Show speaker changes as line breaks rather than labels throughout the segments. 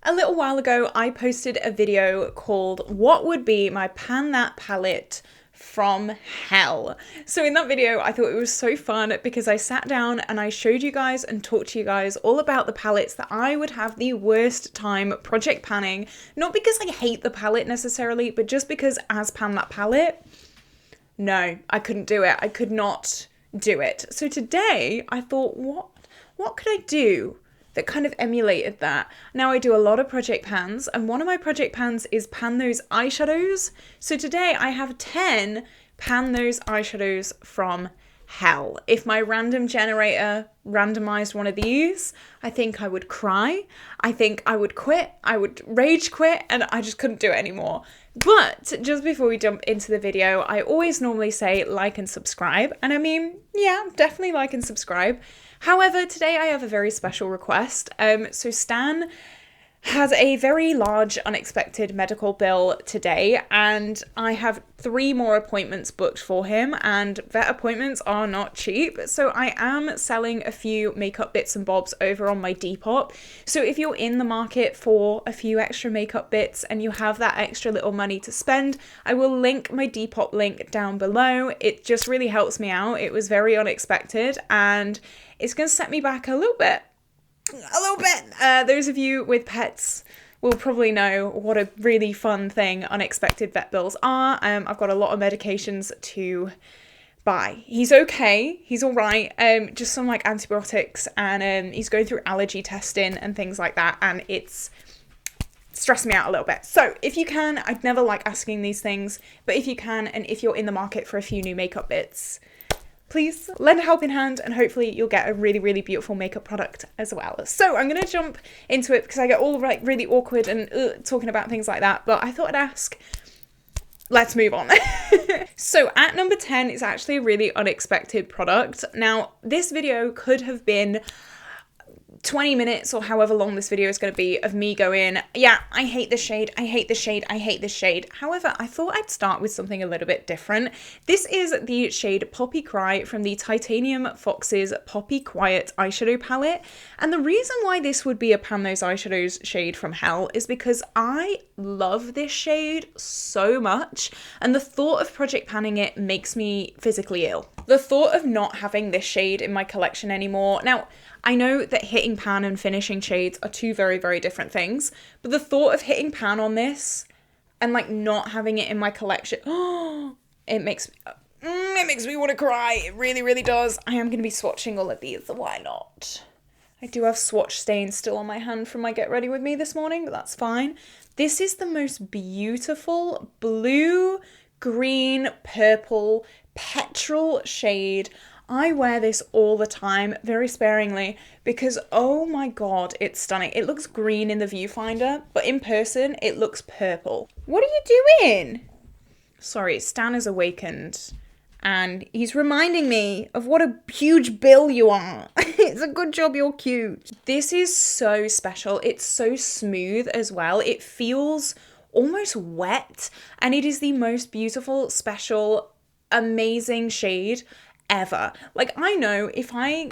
A little while ago, I posted a video called What Would Be My Pan That Palette from Hell. So in that video, I thought it was so fun because I sat down and I showed you guys and talked to you guys all about the palettes that I would have the worst time project panning. Not because I hate the palette necessarily, but just because as Pan That Palette, no, I couldn't do it. I could not do it. So today I thought, what could I do that kind of emulated that? Now I do a lot of project pans, and one of my project pans is Pan Those Eyeshadows. So today I have 10 Pan Those Eyeshadows from Hell. If my random generator randomized one of these, I think I would cry. I think I would quit. I would rage quit, and I just couldn't do it anymore. But just before we jump into the video, I always normally say like and subscribe. And I mean, yeah, definitely like and subscribe. However, today I have a very special request. So Stan has a very large unexpected medical bill today, and I have 3 more appointments booked for him, and vet appointments are not cheap. So I am selling a few makeup bits and bobs over on my Depop. So if you're in the market for a few extra makeup bits and you have that extra little money to spend, I will link my Depop link down below. It just really helps me out. It was very unexpected and it's going to set me back a little bit. Those of you with pets will probably know what a really fun thing unexpected vet bills are. I've got a lot of medications to buy. He's okay. He's all right. Just some like antibiotics, and he's going through allergy testing and things like that, and it's stressed me out a little bit. So if you can, I'd never like asking these things, but if you can, and if you're in the market for a few new makeup bits, please lend a helping hand, and hopefully you'll get a really, really beautiful makeup product as well. So I'm going to jump into it because I get all like really awkward and talking about things like that, but I thought I'd ask. Let's move on. So at number 10 is actually a really unexpected product. Now, this video could have been 20 minutes or however long this video is going to be of me going, yeah, I hate this shade, I hate this shade, I hate this shade. However, I thought I'd start with something a little bit different. This is the shade Poppy Cry from the Titanium Fox's Poppy Quiet eyeshadow palette. And the reason why this would be a Pan Those Eyeshadows shade from Hell is because I love this shade so much, and the thought of project panning it makes me physically ill. The thought of not having this shade in my collection anymore. Now, I know that hitting pan and finishing shades are 2 very, very different things, but the thought of hitting pan on this and like not having it in my collection, it makes me want to cry. It really, really does. I am going to be swatching all of these, so why not? I do have swatch stains still on my hand from my Get Ready With Me this morning, but that's fine. This is the most beautiful blue, green, purple, petrol shade. I wear this all the time, very sparingly, because oh my god, it's stunning. It looks green in the viewfinder, but in person, it looks purple. What are you doing? Sorry, Stan is awakened, and he's reminding me of what a huge bill you are. It's a good job you're cute. This is so special. It's so smooth as well. It feels almost wet, and it is the most beautiful, special, amazing shade ever. Like, I know if I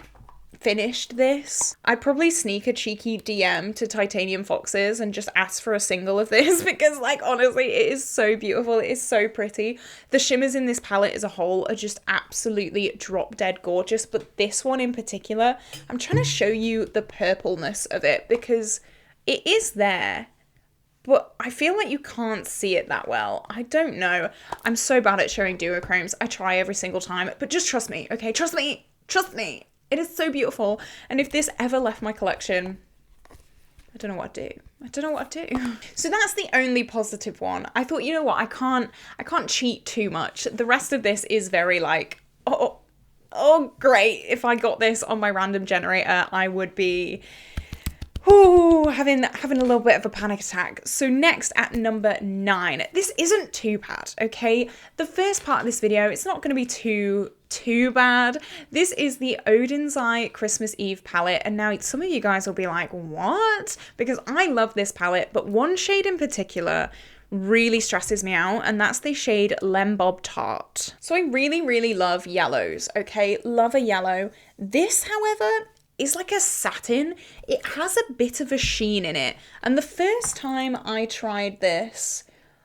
finished this, I'd probably sneak a cheeky DM to Titanium Foxes and just ask for a single of this because, like, honestly, it is so beautiful. It is so pretty. The shimmers in this palette as a whole are just absolutely drop dead gorgeous, but this one in particular, I'm trying to show you the purpleness of it because it is there, but I feel like you can't see it that well. I don't know. I'm so bad at showing duochromes. I try every single time, but just trust me, okay? Trust me. Trust me. It is so beautiful. And if this ever left my collection, I don't know what I'd do. I don't know what I'd do. So that's the only positive one. I thought, you know what? I can't cheat too much. The rest of this is very like, oh, great. If I got this on my random generator, I would be having a little bit of a panic attack. So next at number 9, this isn't too bad, okay? The first part of this video, it's not going to be too bad. This is the Odens Christmas Eve palette, and now some of you guys will be like, what? Because I love this palette, but one shade in particular really stresses me out, and that's the shade Lembob Tart. So I really, really love yellows, okay? Love a yellow. This, however, is like a satin. It has a bit of a sheen in it. And the first time I tried this,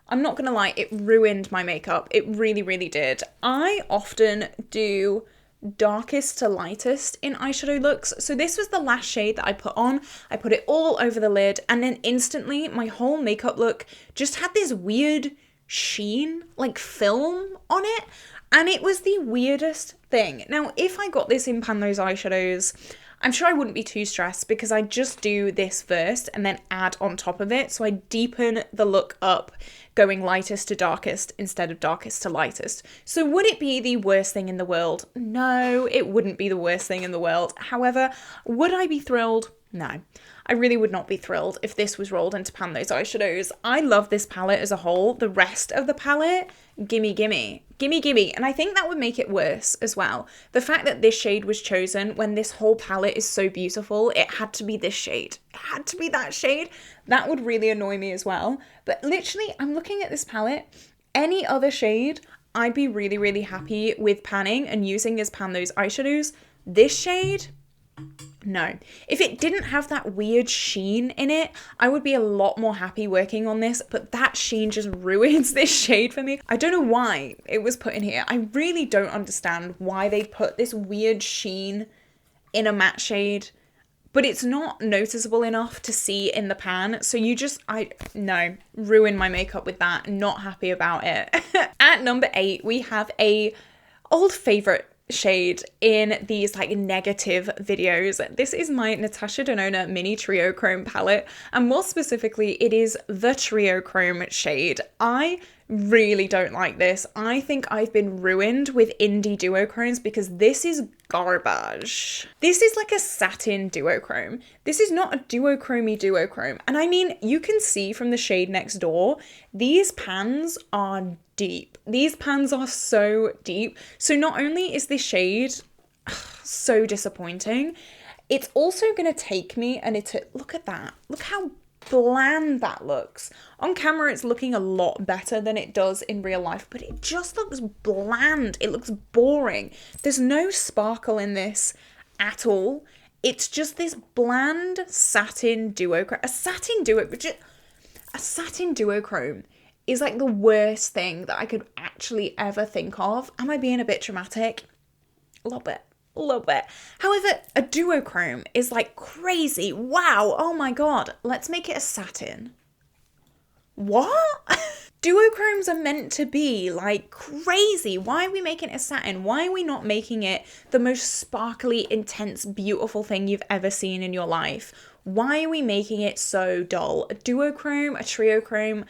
I'm not gonna lie, it ruined my makeup. It really, really did. I often do darkest to lightest in eyeshadow looks. So this was the last shade that I put on. I put it all over the lid, and then instantly my whole makeup look just had this weird sheen, like film on it. And it was the weirdest thing. Now, if I got this in Pan Those Eyeshadows, I'm sure I wouldn't be too stressed because I just do this first and then add on top of it. So I deepen the look up, going lightest to darkest instead of darkest to lightest. So would it be the worst thing in the world? No, it wouldn't be the worst thing in the world. However, would I be thrilled? No. I really would not be thrilled if this was rolled into Pan Those Eyeshadows. I love this palette as a whole. The rest of the palette, gimme, gimme. Gimme, gimme. And I think that would make it worse as well. The fact that this shade was chosen when this whole palette is so beautiful, it had to be this shade. It had to be that shade. That would really annoy me as well. But literally, I'm looking at this palette. Any other shade, I'd be really, really happy with panning and using as Pan Those Eyeshadows. This shade, no. If it didn't have that weird sheen in it, I would be a lot more happy working on this, but that sheen just ruins this shade for me. I don't know why it was put in here. I really don't understand why they put this weird sheen in a matte shade, but it's not noticeable enough to see in the pan. So no, ruin my makeup with that. Not happy about it. At number 8, we have a old favorite shade in these like negative videos. This is my Natasha Denona mini trio chrome palette, and more specifically it is the trio chrome shade. I really don't like this. I think I've been ruined with indie duochromes because this is garbage. This is like a satin duochrome. This is not a duochrome. And I mean, you can see from the shade next door, these pans are deep. These pans are so deep. So not only is this shade so disappointing, it's also going to take me look at that. Look how bland that looks. On camera, it's looking a lot better than it does in real life, but it just looks bland. It looks boring. There's no sparkle in this at all. It's just this bland satin duochrome. A satin duochrome is like the worst thing that I could actually ever think of. Am I being a bit dramatic? A little bit. However, a duochrome is like crazy. Wow. Oh my God. Let's make it a satin. What? Duochromes are meant to be like crazy. Why are we making it a satin? Why are we not making it the most sparkly, intense, beautiful thing you've ever seen in your life? Why are we making it so dull? A duochrome, a triochrome,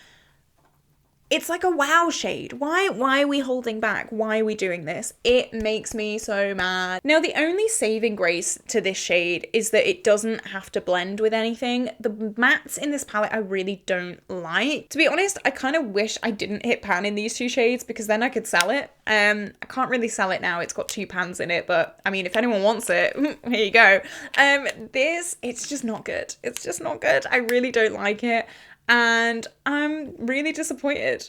it's like a wow shade. Why are we holding back? Why are we doing this? It makes me so mad. Now, the only saving grace to this shade is that it doesn't have to blend with anything. The mattes in this palette I really don't like. To be honest, I kind of wish I didn't hit pan in these two shades because then I could sell it. I can't really sell it now. It's got 2 pans in it, but I mean, if anyone wants it, here you go. It's just not good. It's just not good. I really don't like it. And I'm really disappointed.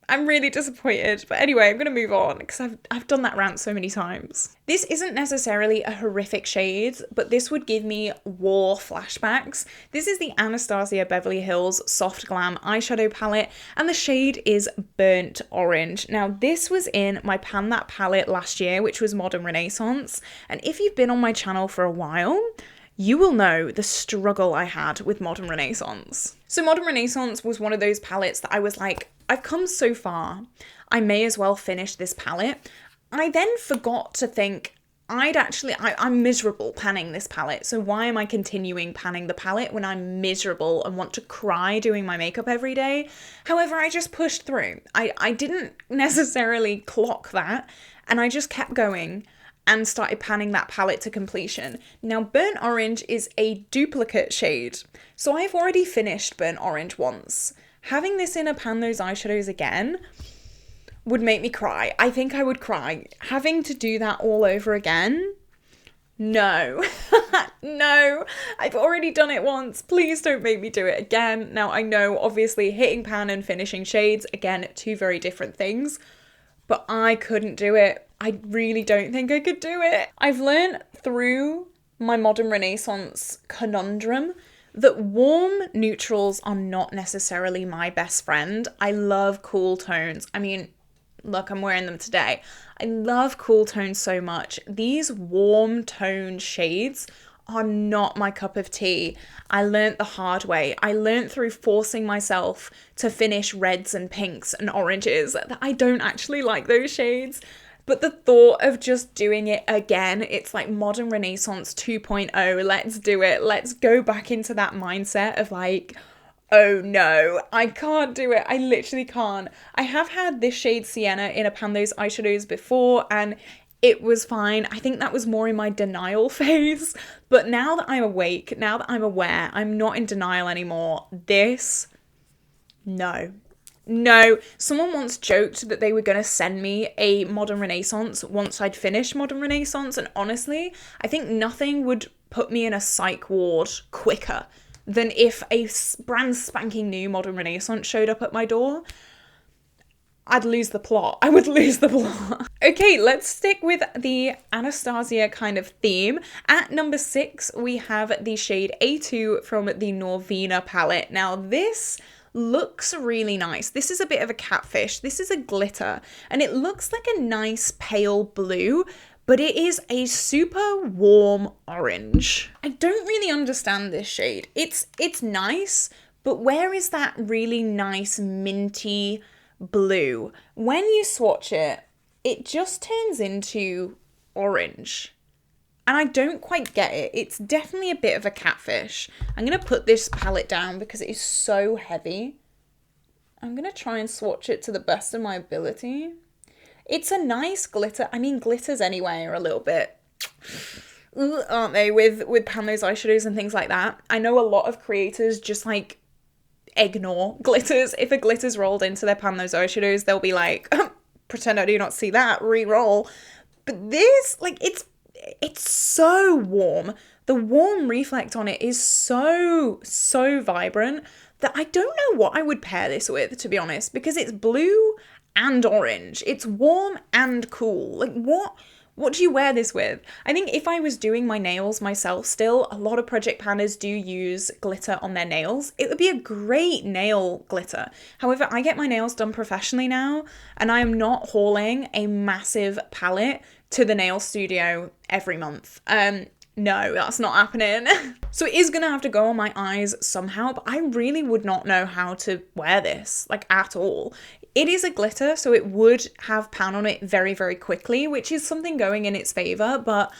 But anyway, I'm going to move on because I've done that rant so many times. This isn't necessarily a horrific shade, but this would give me war flashbacks. This is the Anastasia Beverly Hills Soft Glam eyeshadow palette, and the shade is Burnt Orange. Now, this was in my Pan That palette last year, which was Modern Renaissance. And if you've been on my channel for a while, you will know the struggle I had with Modern Renaissance. So Modern Renaissance was one of those palettes that I was like, I've come so far, I may as well finish this palette. I then forgot to think, I'm miserable panning this palette, so why am I continuing panning the palette when I'm miserable and want to cry doing my makeup every day? However, I just pushed through. I didn't necessarily clock that, and I just kept going and started panning that palette to completion. Now, Burnt Orange is a duplicate shade, so I've already finished Burnt Orange once. Having this in a Pan Those Eyeshadows again would make me cry. I think I would cry. Having to do that all over again? No. No, I've already done it once. Please don't make me do it again. Now, I know, obviously, hitting pan and finishing shades, again, 2 very different things, but I couldn't do it. I really don't think I could do it. I've learned through my Modern Renaissance conundrum that warm neutrals are not necessarily my best friend. I love cool tones. I mean, look, I'm wearing them today. I love cool tones so much. These warm tone shades are not my cup of tea. I learnt the hard way. I learnt through forcing myself to finish reds and pinks and oranges that I don't actually like those shades. But the thought of just doing it again, it's like Modern Renaissance 2.0. Let's do it. Let's go back into that mindset of like, oh no, I can't do it. I literally can't. I have had this shade Sienna in a Pan Those Eyeshadows before and it was fine. I think that was more in my denial phase. But now that I'm awake, now that I'm aware, I'm not in denial anymore. This, no. No, someone once joked that they were going to send me a Modern Renaissance once I'd finished Modern Renaissance, and honestly, I think nothing would put me in a psych ward quicker than if a brand spanking new Modern Renaissance showed up at my door. I'd lose the plot. I would lose the plot. Okay, let's stick with the Anastasia kind of theme. At number 6, we have the shade A2 from the Norvina palette. Now this looks really nice. This is a bit of a catfish. This is a glitter and it looks like a nice pale blue, but it is a super warm orange. I don't really understand this shade. It's nice, but where is that really nice minty blue? When you swatch it, it just turns into orange. And I don't quite get it. It's definitely a bit of a catfish. I'm going to put this palette down because it is so heavy. I'm going to try and swatch it to the best of my ability. It's a nice glitter. I mean, glitters anyway are a little bit, aren't they, with Pan Those Eyeshadows and things like that. I know a lot of creators just like ignore glitters. If a glitter's rolled into their Pan Those Eyeshadows, they'll be like, pretend I do not see that, re-roll. But this, like, it's so warm. The warm reflect on it is so vibrant that I don't know what I would pair this with, to be honest, because it's blue and orange. It's warm and cool. Like, what do you wear this with? I think if I was doing my nails myself still, a lot of project panners do use glitter on their nails. It would be a great nail glitter. However, I get my nails done professionally now, and I am not hauling a massive palette to the nail studio every month. No, that's not happening. So it is gonna have to go on my eyes somehow, but I really would not know how to wear this, like, at all. It is a glitter, so it would have pan on it very, very quickly, which is something going in its favor, but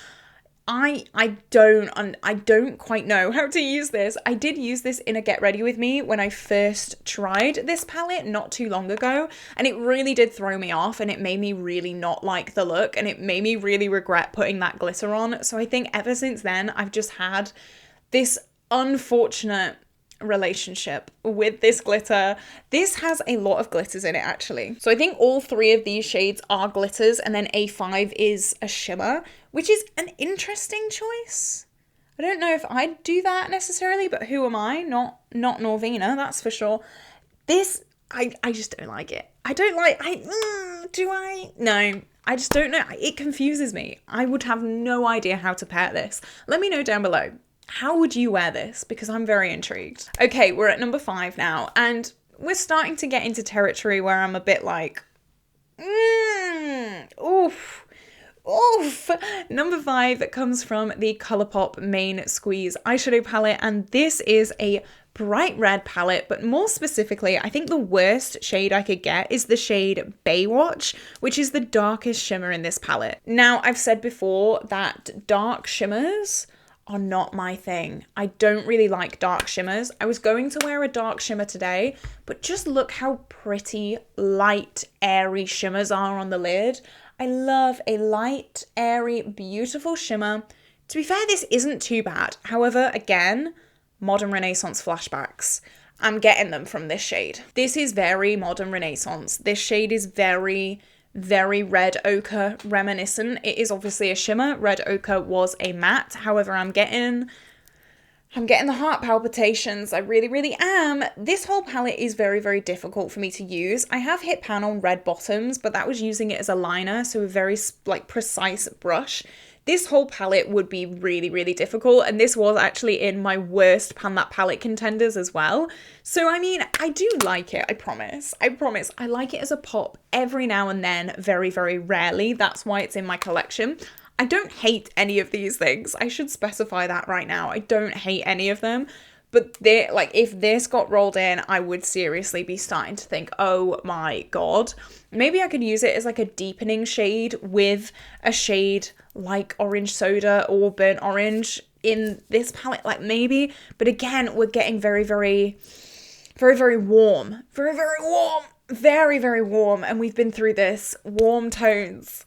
I don't quite know how to use this. I did use this in a Get Ready With Me when I first tried this palette not too long ago, and it really did throw me off, and it made me really not like the look, and it made me really regret putting that glitter on. So I think ever since then, I've just had this unfortunate relationship with this glitter. This has a lot of glitters in it, actually. So I think all 3 of these shades are glitters, and then A5 is a shimmer, which is an interesting choice. I don't know if I'd do that necessarily, but who am I? Not Norvina, that's for sure. This, I just don't like it. I don't like, do I? No, I just don't know. It confuses me. I would have no idea how to pair this. Let me know down below. How would you wear this? Because I'm very intrigued. Okay, we're at number 5 now, and we're starting to get into territory where I'm a bit like, oof. Number 5 comes from the Colourpop Main Squeeze eyeshadow palette, and this is a bright red palette, but more specifically, I think the worst shade I could get is the shade Baywatch, which is the darkest shimmer in this palette. Now, I've said before that dark shimmers are not my thing. I don't really like dark shimmers. I was going to wear a dark shimmer today, but just look how pretty, light, airy shimmers are on the lid. I love a light, airy, beautiful shimmer. To be fair, this isn't too bad. However, again, Modern Renaissance flashbacks. I'm getting them from this shade. This is very Modern Renaissance. This shade is very red ochre reminiscent. It is obviously a shimmer. Red ochre was a matte. However, I'm getting the heart palpitations. I really am. This whole palette is very difficult for me to use. I have hit pan on red bottoms, but that was using it as a liner, so a very like precise brush. This whole palette would be really, really difficult, and this was actually in my worst Pan That Palette contenders as well. So, I mean, I do like it, I promise. I promise. I like it as a pop every now and then, very, very rarely. That's why it's in my collection. I don't hate any of these things. I should specify that right now. I don't hate any of them. But like, if this got rolled in, I would seriously be starting to think, oh my God. Maybe I could use it as like a deepening shade with a shade like Orange Soda or Burnt Orange in this palette, like maybe. But again, we're getting very, very, very, very warm. Very, very warm. Very, very warm. And we've been through this. Warm tones.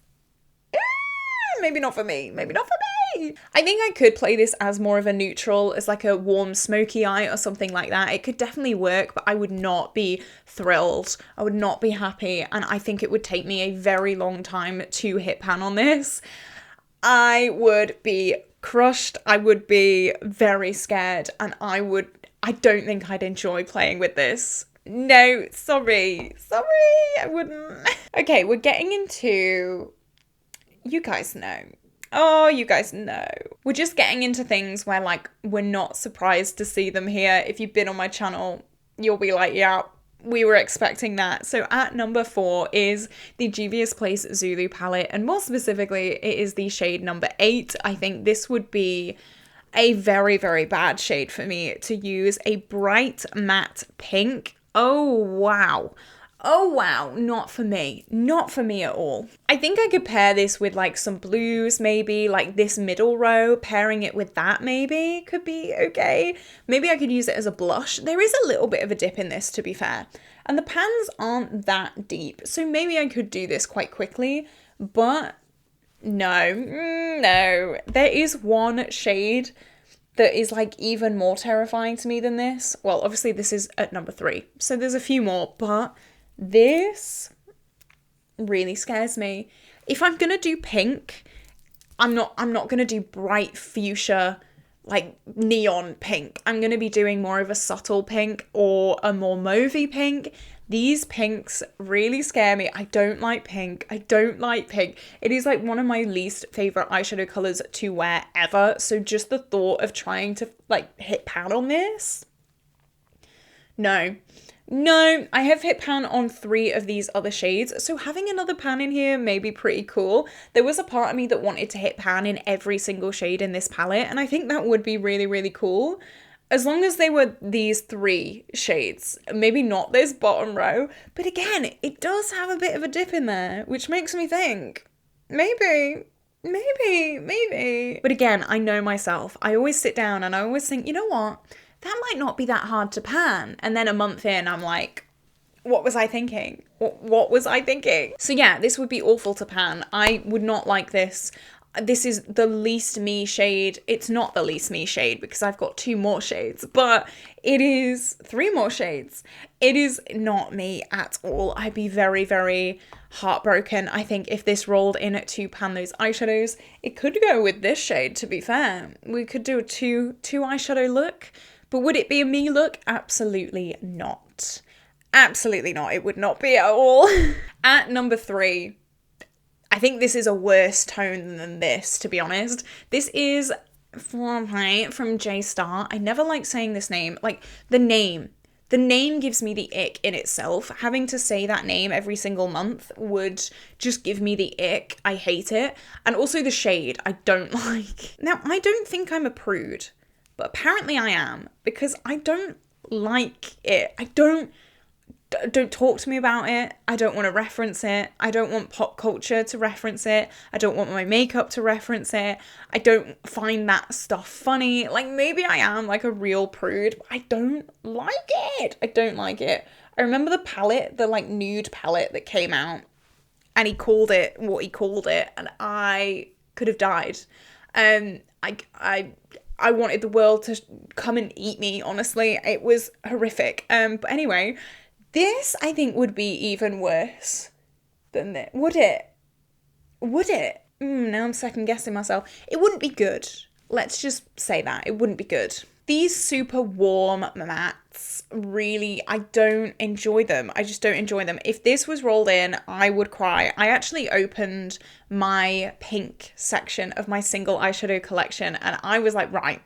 Maybe not for me. Maybe not for me. I think I could play this as more of a neutral, as like a warm smoky eye or something like that. It could definitely work, but I would not be thrilled. I would not be happy. And I think it would take me a very long time to hit pan on this. I would be crushed. I would be very scared. And I don't think I'd enjoy playing with this. No, sorry, I wouldn't. Okay, we're getting into... You guys know. Oh, you guys know. We're just getting into things where, like, we're not surprised to see them here. If you've been on my channel, you'll be like, yeah, we were expecting that. So at number 4 is the Juvia's Place Zulu palette. And more specifically, it is the shade number 8. I think this would be a very, very bad shade for me to use. A bright matte pink. Oh, wow. Oh wow, not for me. Not for me at all. I think I could pair this with like some blues maybe, like this middle row, pairing it with that maybe could be okay. Maybe I could use it as a blush. There is a little bit of a dip in this, to be fair. And the pans aren't that deep, so maybe I could do this quite quickly, but no. There is one shade that is like even more terrifying to me than this. Well, obviously this is at number 3, so there's a few more, but this really scares me. If I'm gonna do pink, I'm not gonna do bright fuchsia, like neon pink. I'm gonna be doing more of a subtle pink or a more mauvey pink. These pinks really scare me. I don't like pink. It is like one of my least favorite eyeshadow colors to wear ever. So just the thought of trying to like hit pan on this, No, I have hit pan on 3 of these other shades, so having another pan in here may be pretty cool. There was a part of me that wanted to hit pan in every single shade in this palette, and I think that would be really, really cool. As long as they were these 3 shades, maybe not this bottom row, but again, it does have a bit of a dip in there, which makes me think, maybe. But again, I know myself. I always sit down and I always think, you know what? That might not be that hard to pan. And then a month in, I'm like, what was I thinking? What was I thinking? So yeah, this would be awful to pan. I would not like this. This is the least me shade. It's not the least me shade because I've got 2 more shades, but it is 3 more shades. It is not me at all. I'd be very, very heartbroken. I think if this rolled in to Pan Those Eyeshadows, it could go with this shade, to be fair. We could do a two eyeshadow look. But would it be a me look? Absolutely not. Absolutely not. It would not be at all. At number 3, I think this is a worse tone than this, to be honest. This is from J Star. I never like saying this name. Like, the name. The name gives me the ick in itself. Having to say that name every single month would just give me the ick. I hate it. And also the shade I don't like. Now, I don't think I'm a prude, but apparently I am, because I don't like it. Don't talk to me about it. I don't want to reference it. I don't want pop culture to reference it. I don't want my makeup to reference it. I don't find that stuff funny. Like, maybe I am like a real prude, but I don't like it. I remember the palette, the like nude palette that came out, and he called it what he called it, and I could have died. I wanted the world to come and eat me, honestly. It was horrific. But anyway, this I think would be even worse than this. Would it? Now I'm second guessing myself. It wouldn't be good. Let's just say that. It wouldn't be good. These super warm mattes, really, I don't enjoy them. I just don't enjoy them. If this was rolled in, I would cry. I actually opened my pink section of my single eyeshadow collection and I was like, right,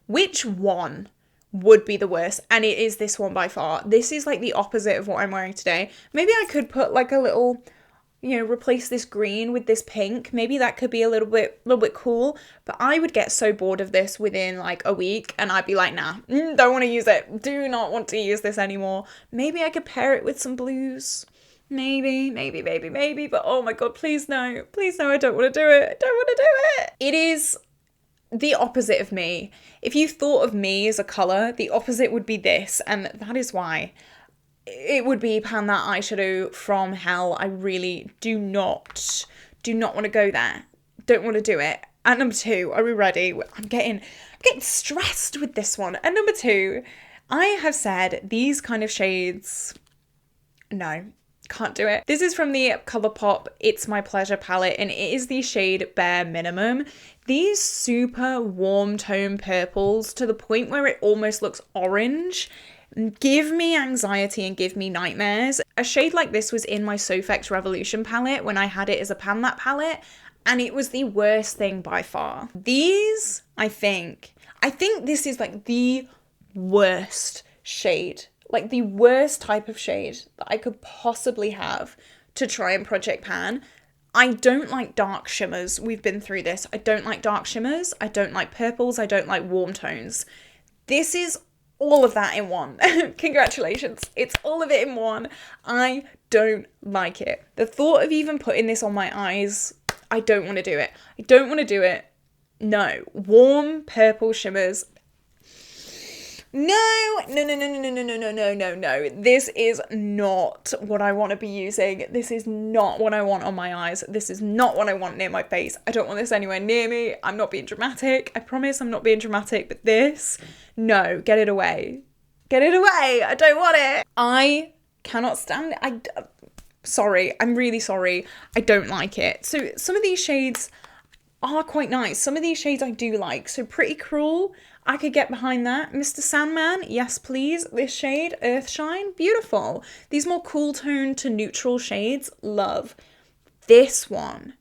which one would be the worst? And it is this one by far. This is like the opposite of what I'm wearing today. Maybe I could put like a little, you know, replace this green with this pink. Maybe that could be a little bit cool, but I would get so bored of this within like a week and I'd be like, nah, don't want to use it. Do not want to use this anymore. Maybe I could pair it with some blues. Maybe, but oh my God, please no, I don't want to do it. I don't want to do it. It is the opposite of me. If you thought of me as a colour, the opposite would be this, and that is why it would be Pan That Eyeshadow From Hell. I really do not want to go there. Don't want to do it. At number 2, are we ready? I'm getting stressed with this one. At number 2, I have said these kind of shades, no, can't do it. This is from the Colourpop It's My Pleasure palette, and it is the shade Bare Minimum. These super warm tone purples to the point where it almost looks orange give me anxiety and give me nightmares. A shade like this was in my Sofx Revolution palette when I had it as a Pan That palette, and it was the worst thing by far. These, I think this is like the worst shade, like the worst type of shade that I could possibly have to try and Project Pan. I don't like dark shimmers. We've been through this. I don't like dark shimmers. I don't like purples. I don't like warm tones. This is all of that in one. Congratulations. It's all of it in one. I don't like it. The thought of even putting this on my eyes, I don't want to do it. I don't want to do it. No. Warm purple shimmers. No. This is not what I want to be using. This is not what I want on my eyes. This is not what I want near my face. I don't want this anywhere near me. I'm not being dramatic. I promise I'm not being dramatic, but this, no, get it away. Get it away. I don't want it. I cannot stand it. Sorry. I'm really sorry. I don't like it. So some of these shades are quite nice. Some of these shades I do like. So Pretty Cruel, I could get behind that. Mr. Sandman, yes please. This shade, Earthshine, beautiful. These more cool tone to neutral shades, love. This one,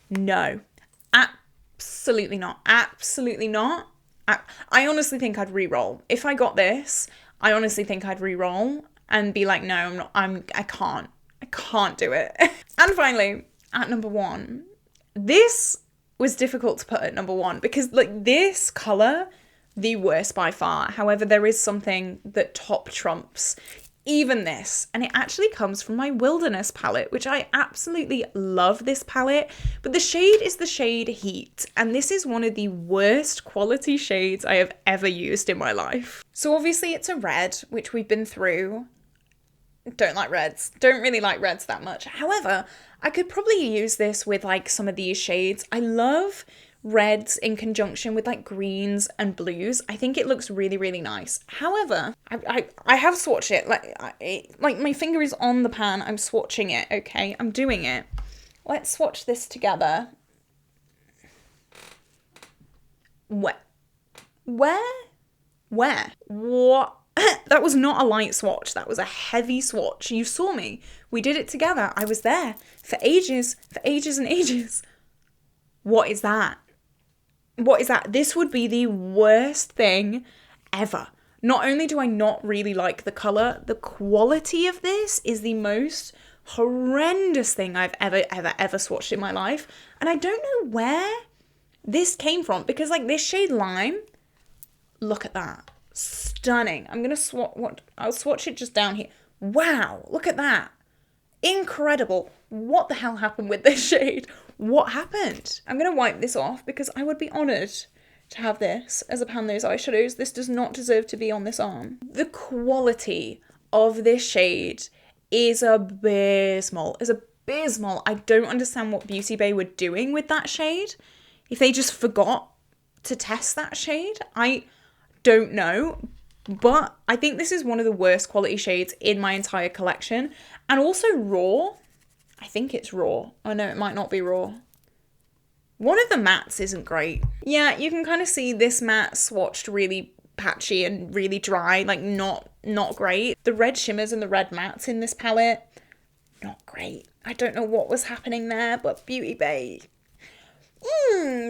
no. Absolutely not. Absolutely not. I honestly think I'd re-roll. If I got this, I honestly think I'd re-roll and be like, no, I can't do it. And finally, at number 1, this was difficult to put at number 1 because like this colour, the worst by far. However, there is something that top trumps even this, and it actually comes from my Wilderness palette, which I absolutely love this palette, but the shade is the shade Heat, and this is one of the worst quality shades I have ever used in my life. So obviously it's a red, which we've been through. Don't like reds. Don't really like reds that much. However, I could probably use this with like some of these shades. I love reds in conjunction with like greens and blues. I think it looks really, really nice. However, I have swatched it. Like my finger is on the pan. I'm swatching it. Okay, I'm doing it. Let's swatch this together. Where? What? That was not a light swatch. That was a heavy swatch. You saw me. We did it together. I was there for ages and ages. What is that? What is that? This would be the worst thing ever. Not only do I not really like the colour, the quality of this is the most horrendous thing I've ever swatched in my life. And I don't know where this came from because like this shade Lime, look at that. Stunning. I'm going to I'll swatch it just down here. Wow, look at that. Incredible. What the hell happened with this shade? What happened? I'm going to wipe this off because I would be honoured to have this as a Pan Those Eyeshadows. This does not deserve to be on this arm. The quality of this shade is abysmal. I don't understand what Beauty Bay were doing with that shade. If they just forgot to test that shade, I don't know. But I think this is one of the worst quality shades in my entire collection. And also raw. I think it's raw. Oh no, it might not be raw. One of the mattes isn't great. Yeah, you can kind of see this matte swatched really patchy and really dry, like not great. The red shimmers and the red mattes in this palette, not great. I don't know what was happening there, but Beauty Bay.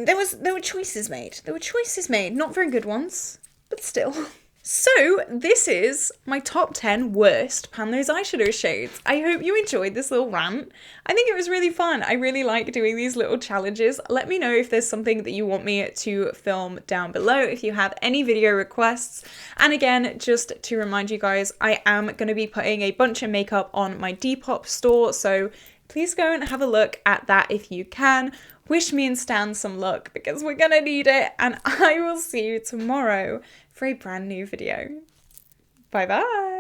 There were choices made. There were choices made. Not very good ones, but still. So this is my top 10 worst Pan Those Eyeshadow shades. I hope you enjoyed this little rant. I think it was really fun. I really like doing these little challenges. Let me know if there's something that you want me to film down below, if you have any video requests. And again, just to remind you guys, I am going to be putting a bunch of makeup on my Depop store, so please go and have a look at that if you can. Wish me and Stan some luck because we're gonna need it, and I will see you tomorrow for a brand new video. Bye bye!